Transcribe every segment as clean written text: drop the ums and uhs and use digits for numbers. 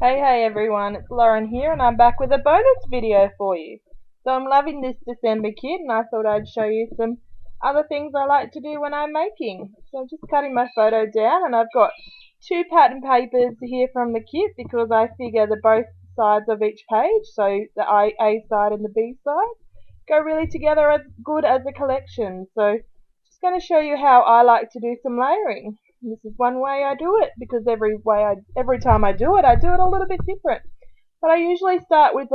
Hey everyone, it's Lauren here and I'm back with a bonus video for you. So I'm loving this December kit and I thought I'd show you some other things I like to do when I'm making. So I'm just cutting my photo down and I've got two pattern papers here from the kit because I figure that both sides of each page, so the A side and the B side, go really together as good as a collection. So just going to show you how I like to do some layering. This is one way I do it because every time I do it a little bit different. But I usually start with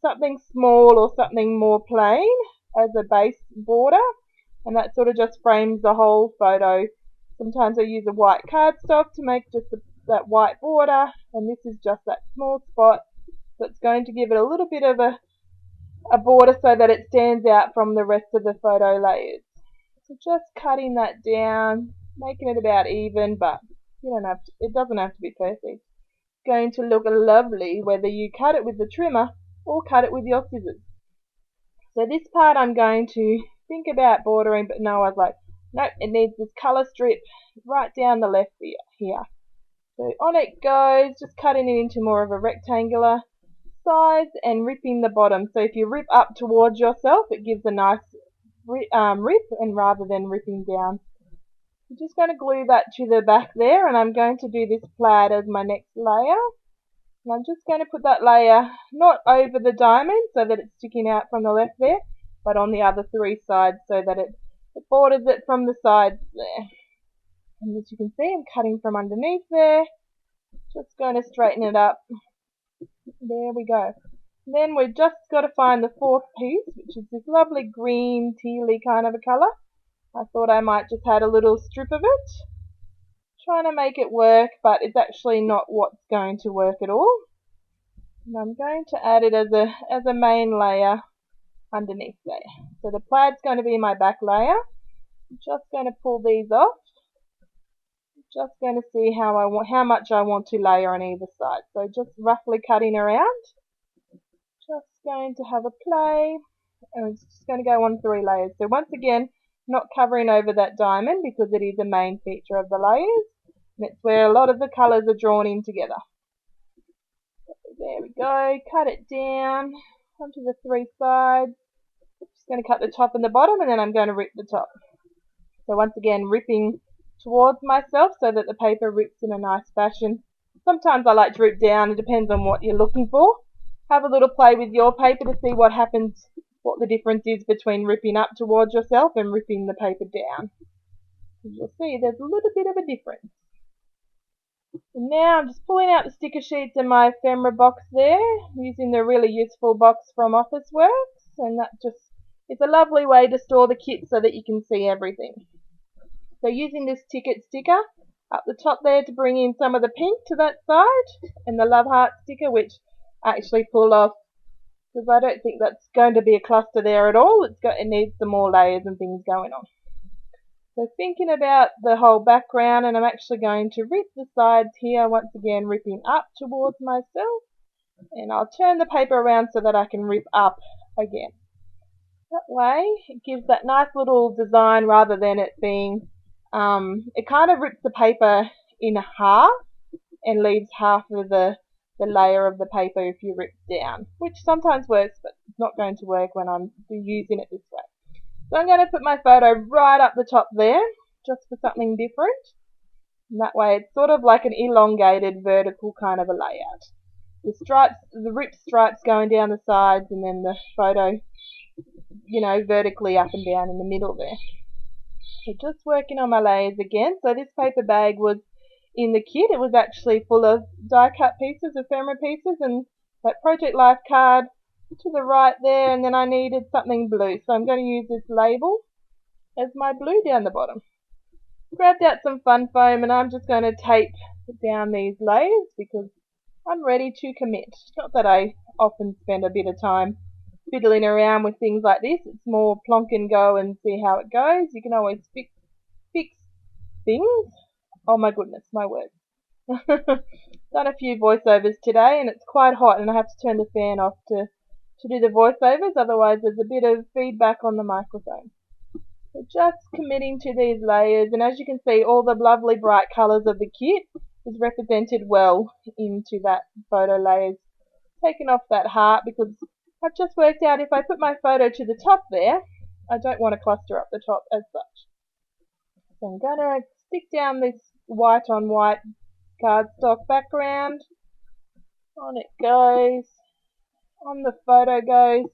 something small or something more plain as a base border, and that sort of just frames the whole photo. Sometimes I use a white cardstock to make just that white border, and this is just that small spot that's going to give it a little bit of a border so that it stands out from the rest of the photo layers. So just cutting that down, making it about even, but it doesn't have to be perfect. It's going to look lovely whether you cut it with the trimmer or cut it with your scissors. So this part I'm going to think about bordering, but no, I was like, nope, it needs this colour strip right down the left here. So on it goes, just cutting it into more of a rectangular size and ripping the bottom. So if you rip up towards yourself, it gives a nice rip, and rather than ripping down. I'm just going to glue that to the back there, and I'm going to do this plaid as my next layer. And I'm just going to put that layer not over the diamond so that it's sticking out from the left there, but on the other three sides so that it borders it from the sides there. And as you can see, I'm cutting from underneath there. Just going to straighten it up. There we go. And then we've just got to find the fourth piece, which is this lovely green tealy kind of a colour. I thought I might just add a little strip of it, trying to make it work, but it's actually not what's going to work at all. And I'm going to add it as a main layer underneath there. So the plaid's going to be my back layer. I'm just going to pull these off. I'm just going to see how much I want to layer on either side. So just roughly cutting around. Just going to have a play, and it's just going to go on 3 layers. So once again, not covering over that diamond because it is a main feature of the layers, and it's where a lot of the colours are drawn in together. There we go, cut it down onto the 3 sides. Just going to cut the top and the bottom, and then I'm going to rip the top. So once again, ripping towards myself so that the paper rips in a nice fashion. Sometimes I like to rip down, it depends on what you're looking for. Have a little play with your paper to see what happens, what the difference is between ripping up towards yourself and ripping the paper down. As you'll see, there's a little bit of a difference. And now I'm just pulling out the sticker sheets in my ephemera box there, using the really useful box from Officeworks, and that just is a lovely way to store the kit so that you can see everything. So using this ticket sticker up the top there to bring in some of the pink to that side, and the love heart sticker, which I actually pull off because I don't think that's going to be a cluster there at all. It needs some more layers and things going on. So thinking about the whole background, and I'm actually going to rip the sides here, once again ripping up towards myself, and I'll turn the paper around so that I can rip up again. That way it gives that nice little design rather than it being, it kind of rips the paper in half and leaves half of the layer of the paper if you rip down, which sometimes works, but it's not going to work when I'm using it this way. So I'm going to put my photo right up the top there, just for something different. And that way it's sort of like an elongated vertical kind of a layout. The ripped stripes going down the sides, and then the photo, vertically up and down in the middle there. So just working on my layers again. So this paper bag was in the kit. It was actually full of die cut pieces, ephemera pieces, and that Project Life card to the right there, and then I needed something blue, so I'm going to use this label as my blue down the bottom. Grabbed out some fun foam, and I'm just going to tape down these layers because I'm ready to commit. Not that I often spend a bit of time fiddling around with things like this. It's more plonk and go and see how it goes. You can always fix things. Oh my goodness, my words. Done a few voiceovers today, and it's quite hot, and I have to turn the fan off to do the voiceovers, otherwise there's a bit of feedback on the microphone. So just committing to these layers, and as you can see, all the lovely bright colours of the kit is represented well into that photo layers. Taken off that heart because I've just worked out if I put my photo to the top there, I don't want to cluster up the top as such. So I'm going to stick down this white on white cardstock background. On it goes, on the photo goes,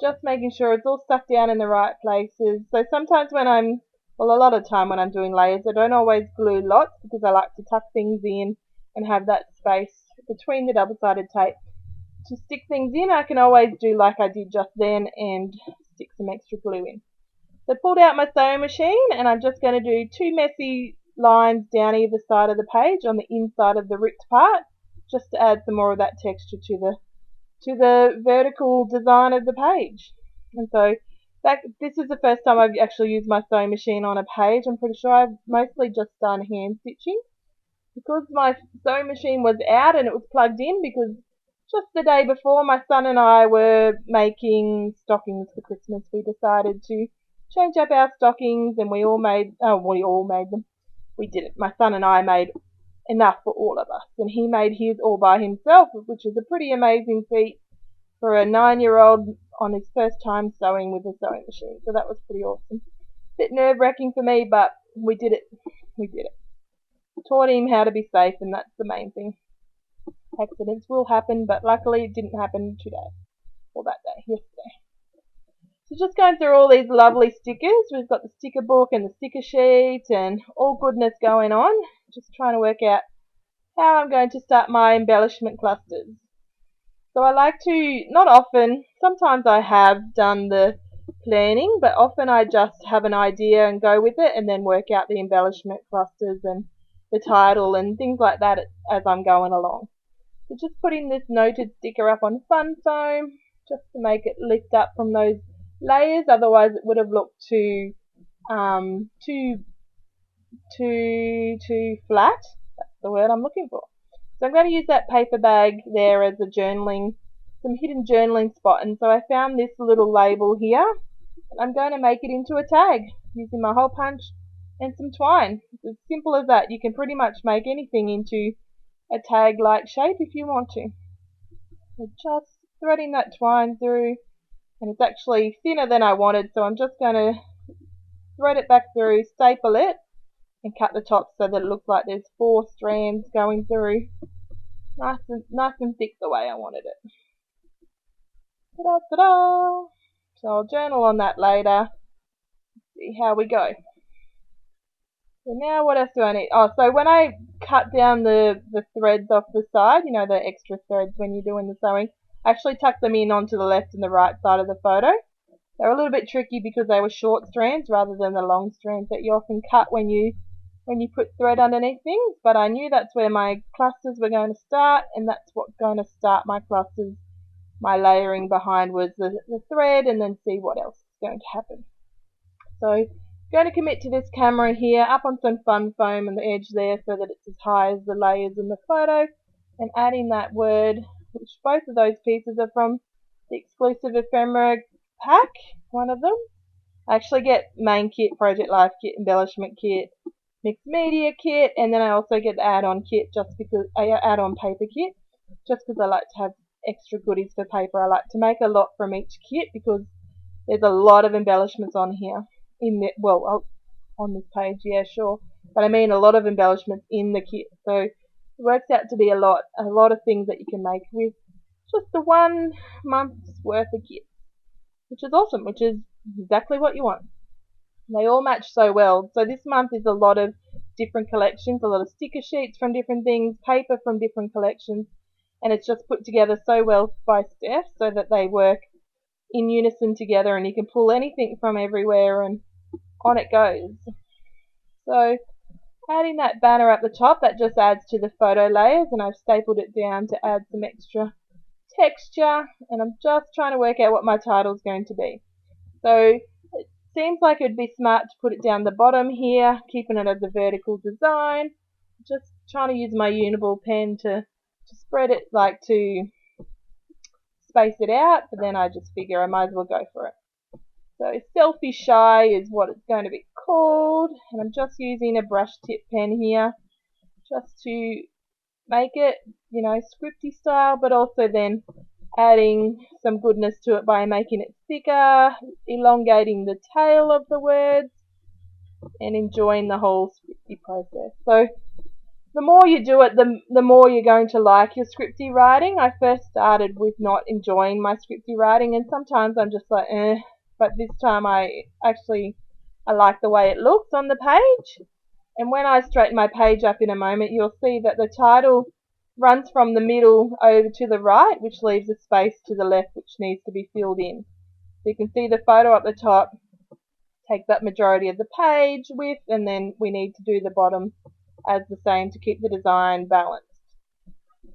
just making sure it's all stuck down in the right places. So sometimes when a lot of time when I'm doing layers, I don't always glue lots because I like to tuck things in and have that space between the double-sided tape. To stick things in, I can always do like I did just then and stick some extra glue in. So I pulled out my sewing machine and I'm just going to do two messy lines down either side of the page on the inside of the ripped part, just to add some more of that texture to the vertical design of the page. And so this is the first time I've actually used my sewing machine on a page. I'm pretty sure I've mostly just done hand stitching. Because my sewing machine was out and it was plugged in, because just the day before my son and I were making stockings for Christmas, we decided to change up our stockings and we all made them. We did it. My son and I made enough for all of us, and he made his all by himself, which is a pretty amazing feat for a 9-year-old on his first time sewing with a sewing machine. So that was pretty awesome. Bit nerve-wracking for me, but we did it. We did it. Taught him how to be safe, and that's the main thing. Accidents will happen, but luckily it didn't happen today, or that day, yesterday. So just going through all these lovely stickers. We've got the sticker book and the sticker sheet and all goodness going on. Just trying to work out how I'm going to start my embellishment clusters. So I like to, not often, sometimes I have done the planning, but often I just have an idea and go with it and then work out the embellishment clusters and the title and things like that as I'm going along. So just putting this noted sticker up on fun foam just to make it lift up from those layers, otherwise it would have looked too flat. That's the word I'm looking for. So I'm going to use that paper bag there as a journaling, some hidden journaling spot, and so I found this little label here and I'm going to make it into a tag using my hole punch and some twine. It's as simple as that. You can pretty much make anything into a tag like shape if you want to. So just threading that twine through, and it's actually thinner than I wanted, so I'm just going to thread it back through, staple it, and cut the top so that it looks like there's 4 strands going through. Nice and thick the way I wanted it. Ta-da, ta-da! So I'll journal on that later. See how we go. So now what else do I need? Oh, so when I cut down the threads off the side, you know, the extra threads when you're doing the sewing, I actually tucked them in onto the left and the right side of the photo. They're a little bit tricky because they were short strands rather than the long strands that you often cut when you put thread underneath things, but I knew that's where my clusters were going to start, and that's what's going to start my clusters. My layering behind was the thread, and then see what else is going to happen. So going to commit to this camera here, up on some fun foam on the edge there so that it's as high as the layers in the photo, and adding that word, which both of those pieces are from the exclusive ephemera pack, one of them. I actually get main kit, project life kit, embellishment kit, mixed media kit, and then I also get the add-on kit add-on paper kit, just because I like to have extra goodies for paper. I like to make a lot from each kit because there's a lot of embellishments on here. On this page, yeah, sure, but I mean a lot of embellishments in the kit, so it works out to be a lot of things that you can make with just the 1 month's worth of kit, which is awesome, which is exactly what you want. They all match so well. So this month is a lot of different collections, a lot of sticker sheets from different things, paper from different collections, and it's just put together so well by Steph so that they work in unison together and you can pull anything from everywhere and on it goes. So adding that banner up the top, that just adds to the photo layers, and I've stapled it down to add some extra texture, and I'm just trying to work out what my title is going to be. So it seems like it would be smart to put it down the bottom here, keeping it as a vertical design. Just trying to use my Uniball pen to spread it, like to space it out, but then I just figure I might as well go for it. So Selfie Shy is what it's going to be called, and I'm just using a brush tip pen here, just to make it, you know, scripty style, but also then adding some goodness to it by making it thicker, elongating the tail of the words, and enjoying the whole scripty process. So the more you do it, the more you're going to like your scripty writing. I first started with not enjoying my scripty writing, and sometimes I'm just like, but this time I like the way it looks on the page. And when I straighten my page up in a moment, you'll see that the title runs from the middle over to the right, which leaves a space to the left which needs to be filled in. So you can see the photo up the top takes up majority of the page width, and then we need to do the bottom as the same to keep the design balanced.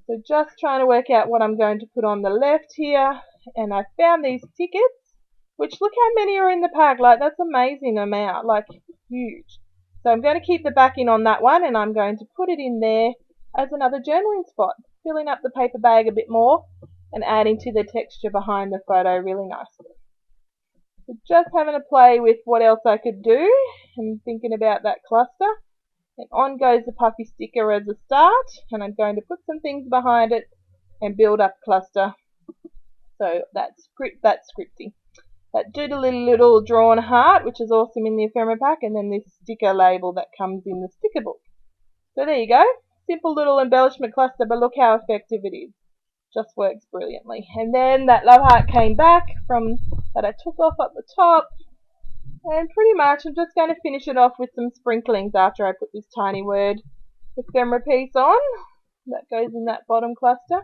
So just trying to work out what I'm going to put on the left here, and I found these tickets, which look how many are in the pack. Like, that's amazing amount, like huge. So I'm going to keep the backing on that one, and I'm going to put it in there as another journaling spot, filling up the paper bag a bit more and adding to the texture behind the photo really nicely. So just having a play with what else I could do and thinking about that cluster. And on goes the puffy sticker as a start, and I'm going to put some things behind it and build up cluster. So that's scripty. That doodly little drawn heart, which is awesome in the ephemera pack, and then this sticker label that comes in the sticker book. So there you go. Simple little embellishment cluster, but look how effective it is. Just works brilliantly. And then that love heart came back from that I took off at the top. And pretty much I'm just going to finish it off with some sprinklings after I put this tiny word ephemera piece on. That goes in that bottom cluster.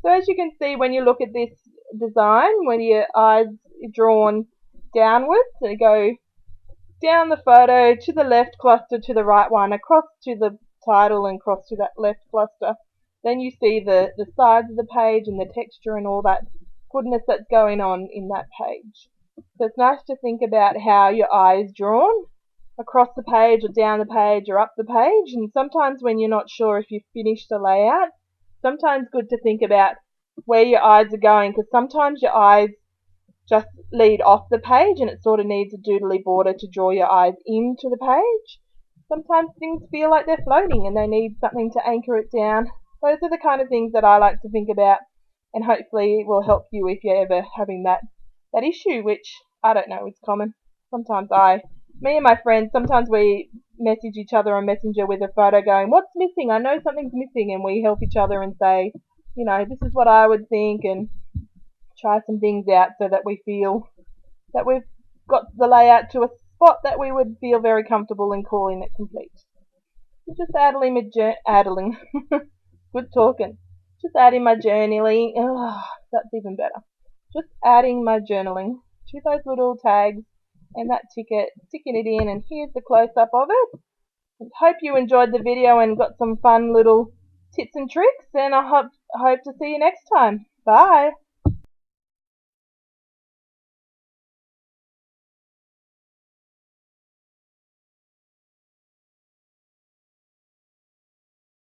So as you can see, when you look at this design, when your eyes are drawn downwards, they go down the photo to the left cluster to the right one, across to the title and across to that left cluster. Then you see the sides of the page and the texture and all that goodness that's going on in that page. So it's nice to think about how your eye is drawn across the page or down the page or up the page. And sometimes when you're not sure if you've finished the layout, sometimes good to think about where your eyes are going, because sometimes your eyes just lead off the page and it sort of needs a doodly border to draw your eyes into the page. Sometimes things feel like they're floating and they need something to anchor it down. Those are the kind of things that I like to think about, and hopefully will help you if you're ever having that issue, which I don't know, it's common. Sometimes me and my friends, sometimes we message each other on Messenger with a photo going, what's missing? I know something's missing, and we help each other and say, you know, this is what I would think, and try some things out so that we feel that we've got the layout to a spot that we would feel very comfortable in calling it complete. So just adding, good talking. Just adding my journaling. That's even better. Just adding my journaling to those little tags and that ticket, sticking it in, and here's the close-up of it. And hope you enjoyed the video and got some fun little tips and tricks, and I hope to see you next time. Bye!